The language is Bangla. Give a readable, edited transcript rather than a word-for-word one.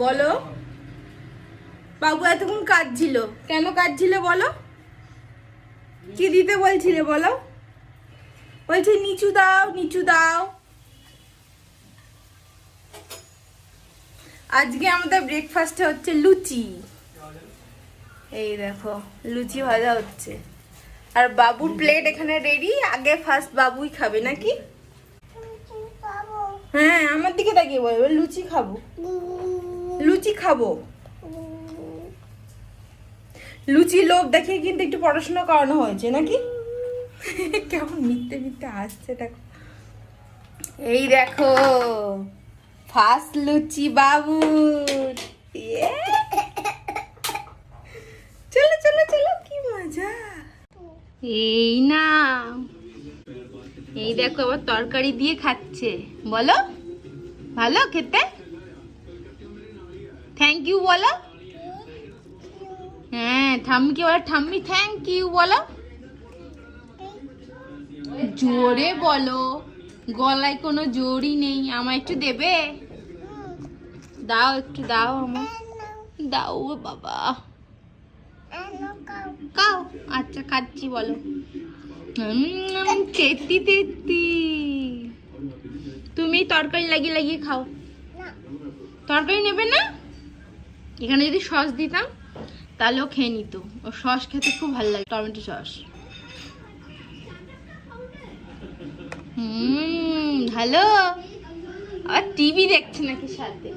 বলো। বাবু এতক্ষণ কাঁদছিল, কেন কাঁদছিলে বলো? কি দিতে বলছিলে বলো? বলছে নিচু দাও, নিচু দাও। আজকে আমাদের ব্রেকফাস্টে হচ্ছে লুচি। এই দেখো লুচি ভাজা হচ্ছে, আর বাবুর প্লেট এখানে রেডি। আগে ফার্স্ট বাবুই খাবে নাকি? হ্যাঁ, আমার দিকে তাকিয়ে বলবে লুচি খাবো, লুচি খাবো। লুচি লোভ দেখে কিন্তু একটু পড়াশোনা করানো হয়েছে নাকি? কেমন মিথ্যে মিথ্যে আসছে দেখো। এই দেখো ফার্স্ট লুচি বাবুর। চলো চলো চলো, কি মজা। এই না, এই দেখো আবার তরকারি দিয়ে খাচ্ছে। বলো ভালো খেতে? থ্যাংক ইউ বলো। হ্যাঁ, ঠাম্মিকে বলো, ঠাম্মি থ্যাংক ইউ বলো। জোরে বলো, গলায় কোনো জোরই নেই। আমার একটু দেবে? দাও, একটু দাও আমার। দাও বাবা, খাও। আচ্ছা খাচ্ছি বলো। তেত্তি তেত্তি। তুমি তরকারি লাগিয়ে লাগিয়ে খাও। তরকারি নেবে না? এখানে যদি সস দিতাম তাহলেও খেয়ে নিত। ও সস খেতে খুব ভালো লাগে, টমেটো সস। ভালো। আর টিভি দেখছে নাকি সাথে?